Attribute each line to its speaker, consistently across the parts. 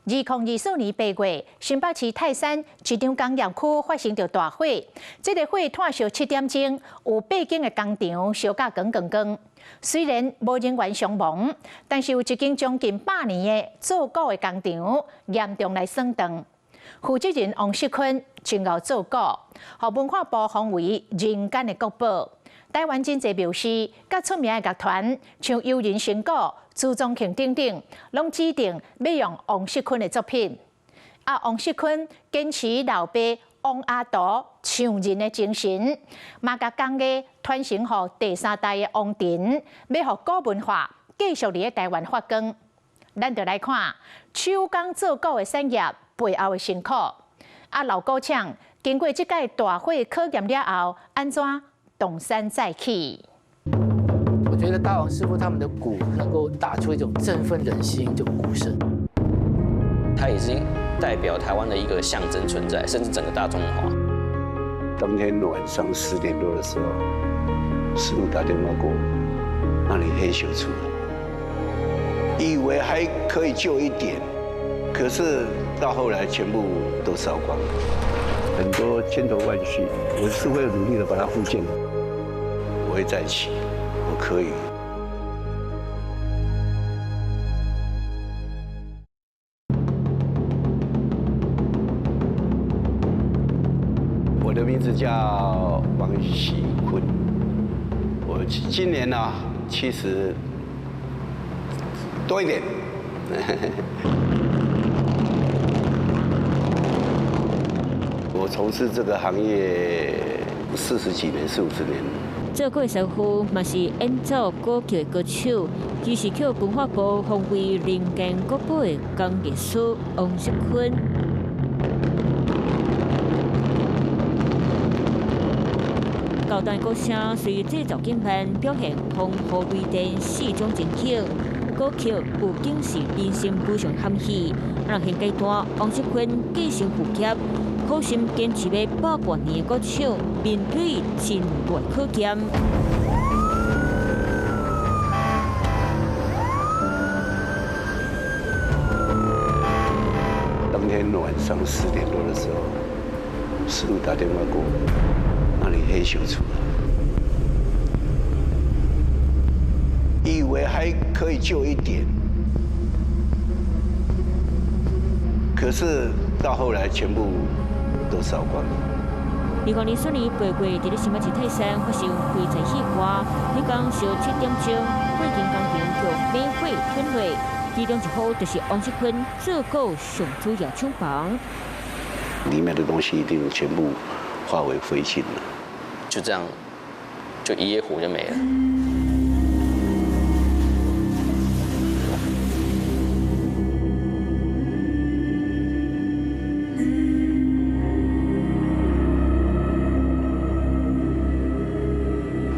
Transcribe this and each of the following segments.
Speaker 1: 2024年8月，新北市泰山一场工业区发生着大火，这个火炭烧7点钟，有8间的工厂烧甲光。虽然无人员伤亡，但是有一间将近100年的做古的工厂严重来损伤。负责人王世坤前后做古，互文化部封为人间的国宝。台湾真济庙师、甲出名的乐团，像悠人神鼓、朱宗庆等等，拢指定要用王世坤的作品。王世坤坚持老爸王阿图唱人的精神，嘛甲工艺传承予第3代的王庭，要互古文化继续伫台湾发光。咱就来看手工做古的产业背后的辛苦。老古厂经过这届大火考验了后，安怎东山再起？
Speaker 2: 我觉得大王师傅他们的鼓能够打出一种振奋人心的鼓声，
Speaker 3: 它已经代表台湾的一个象征存在，甚至整个大中华。
Speaker 4: 当天晚上10点多的时候，师傅打电话给我，那里黑咻出了，以为还可以救一点，可是到后来全部都烧光了，很多千头万绪。我是会努力的把它复建，我会再起，我可以。我的名字叫王喜坤，我今年呢70多一点。我从事这个行业40几年、40、50年。
Speaker 5: 做过师傅嘛是演奏古曲的歌手，伊是去文化部封为人间国宝的工艺师王世坤。高端歌声随制作经验表现丰富瑞典4种情景，歌曲有竟是人生非常含蓄，让现阶段王世坤继承副业，苦心坚持要把半年的歌唱，面对真大考验。
Speaker 4: 当天晚上10点多的时候，师傅打电话给我，那里黑咻出了，以为还可以救一点，可是到后来全部都烧光了。
Speaker 5: 2024年8月，伫咧新北市泰山发生火灾起火，迄天烧7点钟，火警工程就灭火吞落，其中一户就是王世坤做古上主要厂房。
Speaker 4: 里面的东西一定全部化为灰烬了。
Speaker 3: 就这样，就一夜火就没了。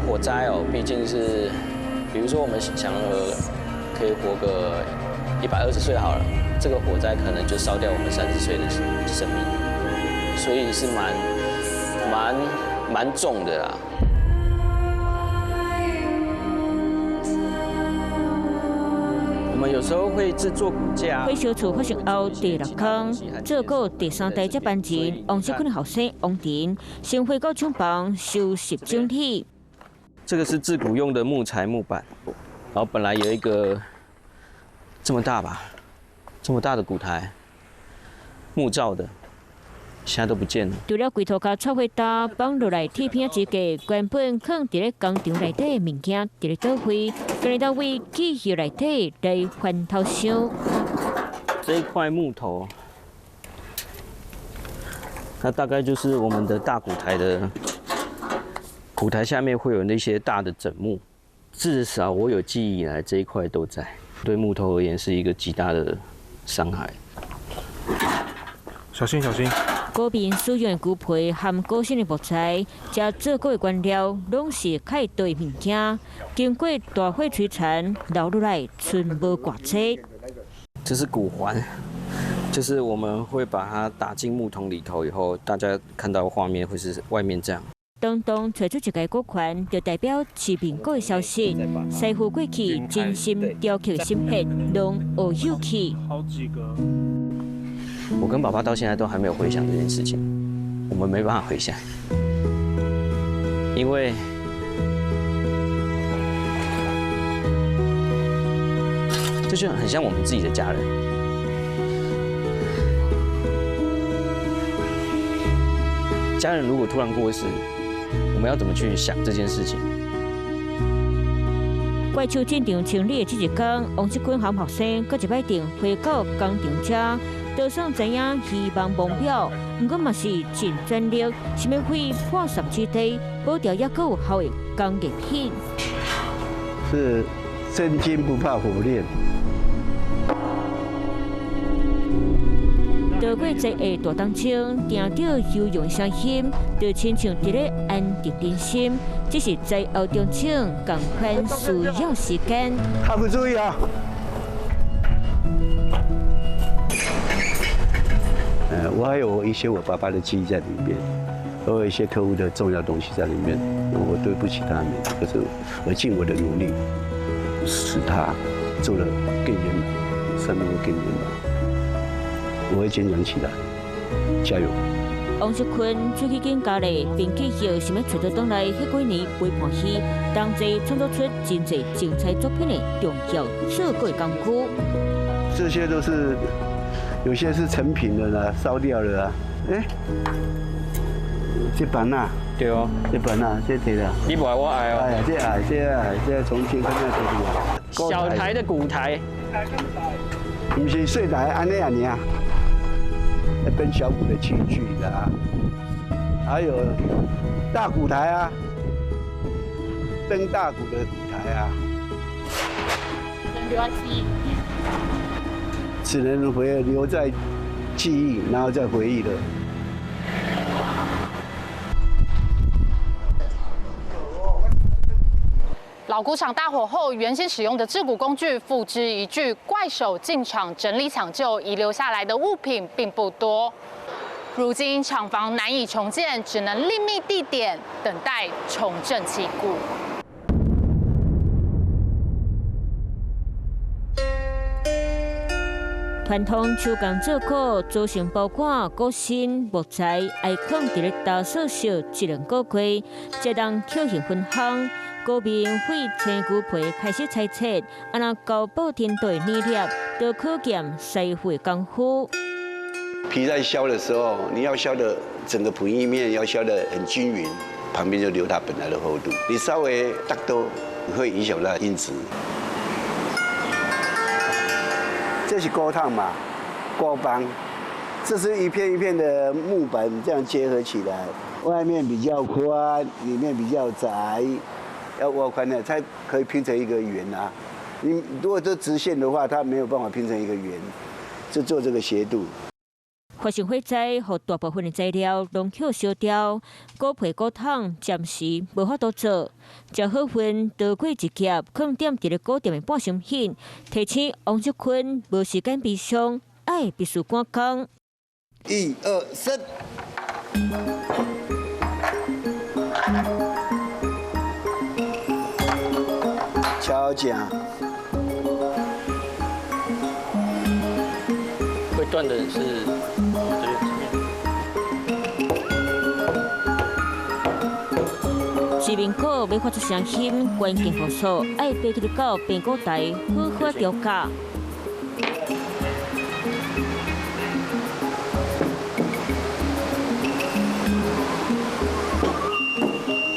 Speaker 3: 火灾哦，毕竟是，比如说我们想可以活个120岁好了，这个火灾可能就烧掉我们30岁的生命，所以是蛮重的啦。我们有时候会制作骨架。
Speaker 5: 火烧厝发生后第6天，做过第3代接班人王世坤的后生王庭，先回到厂房收拾整体。
Speaker 3: 这个是制骨用的木材木板，然后本来有一个这么大吧，这么大的骨台，木造的。现在都不见了。
Speaker 5: 除了柜头甲插火搭放落来铁片之架，原本放伫咧工厂内底的物件伫咧倒灰，今日到位继续内底来翻头箱。
Speaker 3: 这一块木头，它大概就是我们的大骨台的骨台下面会有那些大的枕木，至少我有记忆以来这一块都在。对木头而言是一个极大的伤害。
Speaker 6: 小心小心！
Speaker 5: 古面使用的骨皮含高性的木材，加做过的原料，拢是开对物件，经过大火摧残，留落来寸无挂齿。
Speaker 3: 这是骨环，就是我们会把它打进木桶里头以后，大家看到画面会是外面这样。
Speaker 5: 当当找出一个骨环，就代表市民国的消息。师傅过去真心雕刻的心血，拢学有去。
Speaker 6: 好几个。
Speaker 3: 我跟爸爸到现在都还没有回想这件事情，我们没办法回想，因为这就很像我们自己的家人。家人如果突然过世，我们要怎么去想这件事情？
Speaker 5: 怪兽进场清理的这一天，王志坤和学生搁一摆定回到工厂车，就算知影希望目标，不过嘛是尽全力，想要为破砂之地保掉也够有效的工艺品。
Speaker 4: 是真金不怕火炼。
Speaker 5: 渡过这下大冬青，听到悠扬声音，就亲像伫咧安定人心。只是灾后中青，赶快需要时间。
Speaker 4: 他不注意啊！我还有一些我爸爸的记忆在里面，还有一些客户的重要东西在里面。我对不起他们，可是我尽我的努力，使他做得更圆满，生命会更圆满。我会坚强起来，加油！
Speaker 5: 王志坤最去见家里，并继续想要找到当来迄几年陪伴戏，同齐创作出真侪精彩作品的重要做过功夫。
Speaker 4: 这些都是有些是成品的啦，烧掉了啊。这版啊，
Speaker 3: 对哦，
Speaker 4: 这版啊，这题啦。
Speaker 3: 你不爱我爱哦。
Speaker 4: 哎呀，这重庆看到这里啊。
Speaker 3: 小台的鼓台。
Speaker 4: 不是碎台安尼啊，跟小鼓的器具的啊，还有大鼓台啊，登大鼓的鼓台啊，只能留在记忆，然后再回忆了。
Speaker 6: 老鼓厂大火后，原先使用的制鼓工具付之一炬，怪手进场整理抢救，遗留下来的物品并不多。如今厂房难以重建，只能另觅地点，等待重振旗鼓。
Speaker 5: 传统手工做鼓，造成包括鼓身、木材、爱孔伫咧打扫小一两个月，才当巧形分行。鼓面会青牛皮开始裁切，啊那高保天对捏粒，都可见师傅的功夫。
Speaker 4: 皮在削的时候，你要削的整个皮衣面要削得很均匀，旁边就留它本来的厚度。你稍微大都会影响它的音质。这是锅烫嘛，锅帮，这是一片一片的木板这样结合起来，外面比较宽，里面比较窄，要挖宽的才可以拼成一个圆啊。你如果这直线的话，它没有办法拼成一个圆，就做这个斜度。
Speaker 5: 发生火灾，和大部分的材料拢扣烧掉，鼓皮鼓烫暂时无法度做。食好饭，多过一劫，放点伫咧鼓店的半成品，提醒王志坤无时间悲伤，爱必须赶工。
Speaker 4: 1、2、3。敲奖。
Speaker 3: 会断的人是这边。
Speaker 5: 市民鼓要发出声音，关键要素爱爬起到变鼓台，好好调教。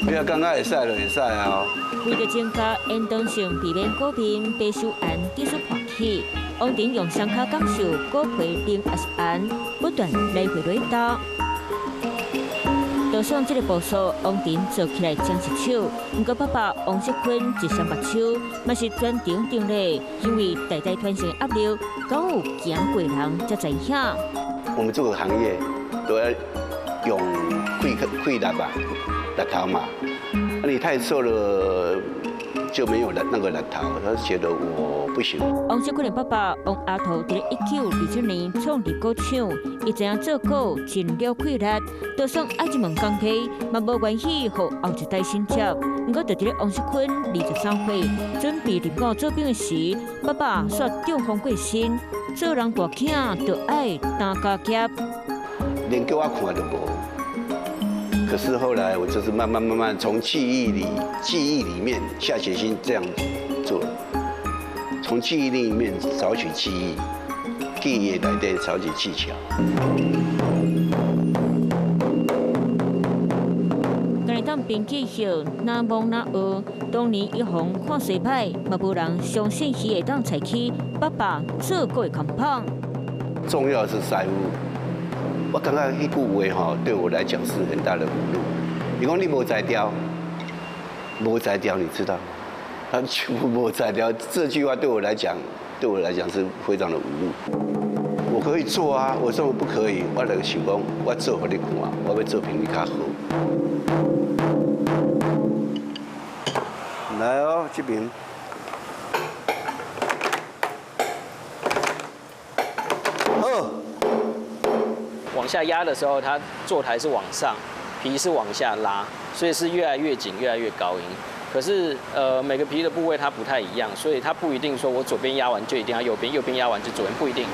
Speaker 4: 不要刚刚会使就会使啊！
Speaker 5: 为了增加延动性，避免鼓面被手按技术破起，王庭用双脚感受鼓皮令按，不断来回轮刀。就算这个步数，王庭做起来真是手，不过爸爸王志坤一双目手，嘛是专程定的，因为代代传承压力，敢有行过人才知影。
Speaker 4: 我们这个行业都要用溃力吧。力头嘛，你太瘦了就没有那个力头，他觉得我不行。
Speaker 5: 王志坤的爸爸王阿头在1927年创立鼓厂，伊知影做鼓真了溃力，就算爱一门工艺，嘛无愿意和后一代承接。不过，就在王志坤23岁准备入伍做兵的时，爸爸煞中风过身，做人大囝就爱担家业。
Speaker 4: 连给我看都无。可是后来我就是慢慢从记忆里面下决心这样做，从记忆里面找取记忆，记忆内底找取技巧。
Speaker 5: 当兵继续哪忙哪学，当年一行看西歹，嘛无人相信伊会当采起爸爸做过的扛棒。
Speaker 4: 重要是师傅，我感觉迄句话对我来讲是很大的侮辱。你讲你无才调，无才调，你知道？他全部无才调，这句话对我来讲是非常的侮辱。我可以做啊，我说我不可以，我就想讲，我做给你看，我要做比你较好。来哦，这边。
Speaker 3: 往下压的时候，它座台是往上，皮是往下拉，所以是越来越紧，越来越高音。可是每个皮的部位它不太一样，所以它不一定说我左边压完就一定要右边，右边压完就左边，不一定，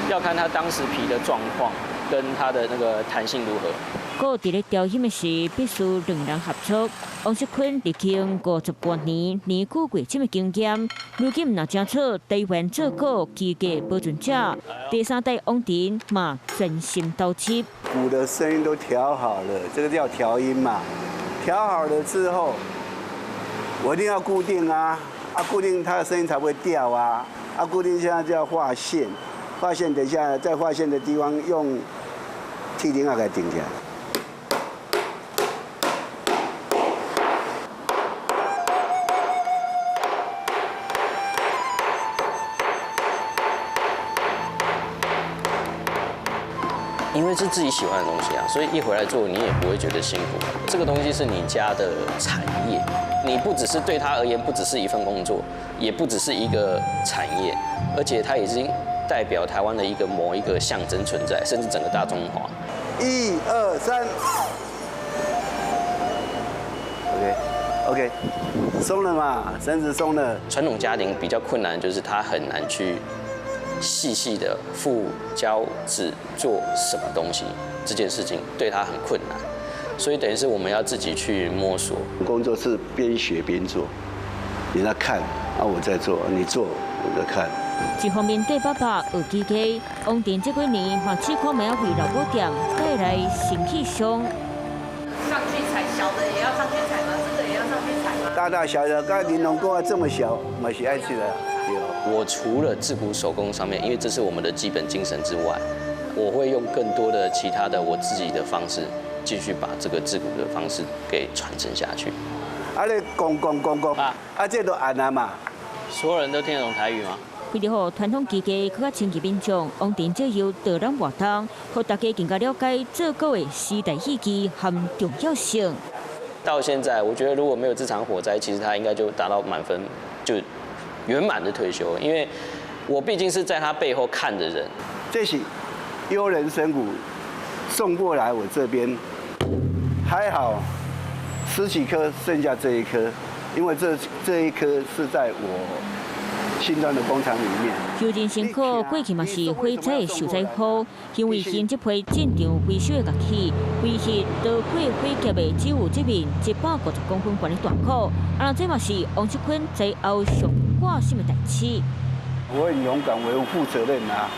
Speaker 3: 要看它当时皮的状况跟它的那个弹性如何。
Speaker 5: 搁伫咧调音的时，必须两人合作。王世坤历经58年年久过深的经验，如今若争取台湾做鼓技艺保存者，第三代王庭嘛全心投入。
Speaker 4: 鼓的声音都调好了，这个叫调音嘛。调好了之后，我一定要固定啊，固定它的声音才不会掉啊。固定现在就要画线，画线等一下在画线的地方用铁钉给它顶起来。
Speaker 3: 因为是自己喜欢的东西啊，所以一回来做你也不会觉得辛苦。这个东西是你家的产业，你不只是对他而言，不只是一份工作，也不只是一个产业，而且它已经代表台湾的某一个象征存在，甚至整个大中华。
Speaker 4: 1、2、3 ，OK， 松了嘛，绳子松了。
Speaker 3: 传统家庭比较困难，就是他很难去细细的复教制做什么东西，这件事情对他很困难，所以等于是我们要自己去摸索。
Speaker 4: 工作是边学边做，你在看，我在做，你做，我在看。
Speaker 5: 一方面对爸爸学技艺，王庭这几年嘛试看买回老母店带来新气象。
Speaker 7: 上去踩，小的也要上去踩吗？这个也要上去踩吗？
Speaker 4: 大大小小，刚才玲珑锅这么小，我是爱吃的。
Speaker 3: 我除了制鼓手工上面，因为这是我们的基本精神之外，我会用更多的其他的我自己的方式，继续把这个制鼓的方式给传承下去。
Speaker 4: 你讲，这都按了嘛？
Speaker 3: 所有人都听得懂台语吗？
Speaker 5: 为了让传统技艺更加亲近民众，王庭借由导览活动，让大家更加了解做鼓的时代意义和重要性。
Speaker 3: 到现在，我觉得如果没有这场火灾，其实他应该就达到满分，就圆满的退休。因为我毕竟是在他背后看的人。
Speaker 4: 这是优人神鼓送过来我这边，还好10几颗，剩下这一颗，因为这一颗是在我新庄的工厂里面。
Speaker 5: 休真辛苦，过去嘛是火灾的受灾户，因为新这批进场维修的乐器，维系刀过火夹的只有这面150公分宽的大口，这嘛是王世坤在后上挂心的代志。
Speaker 4: 我很勇敢，我很负责任啊！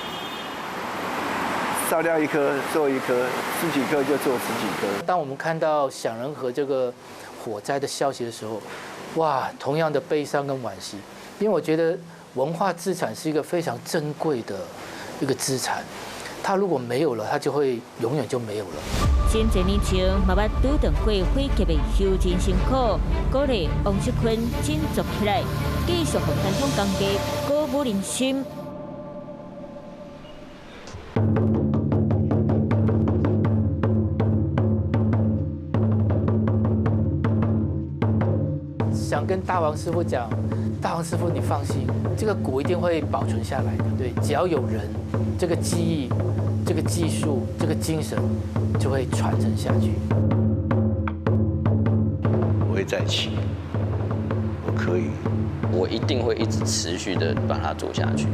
Speaker 4: 烧掉一颗做一颗，10几颗就做10几颗。
Speaker 2: 当我们看到响仁河这个火灾的消息的时候，哇，同样的悲伤跟惋惜，因为我觉得文化资产是一个非常珍贵的一个资产，它如果没有了，它就会永远就没有了。
Speaker 5: 前几年前，嘛捌拄到过火劫的休真辛苦，鼓励王世坤振作起来，继续和传统工艺鼓舞人心。
Speaker 2: 想跟大王师傅讲，大王师傅你放心，这个鼓一定会保存下来的。对，只要有人，这个技艺、这个技术、这个精神就会传承下去。
Speaker 4: 我会再起，我可以，
Speaker 3: 我一定会一直持续的把它做下去，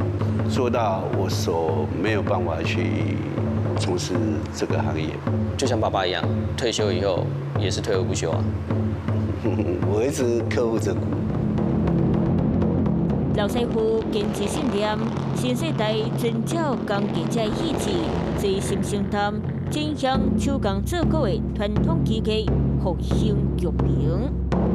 Speaker 4: 做到我手没有办法去从事这个行业。
Speaker 3: 就像爸爸一样，退休以后也是退而不休啊。
Speaker 4: 我一直克服这股。
Speaker 5: 老师傅坚持信念，新世代遵照工业者意志，齐心承担，正向手工做果的传统技艺复兴育平。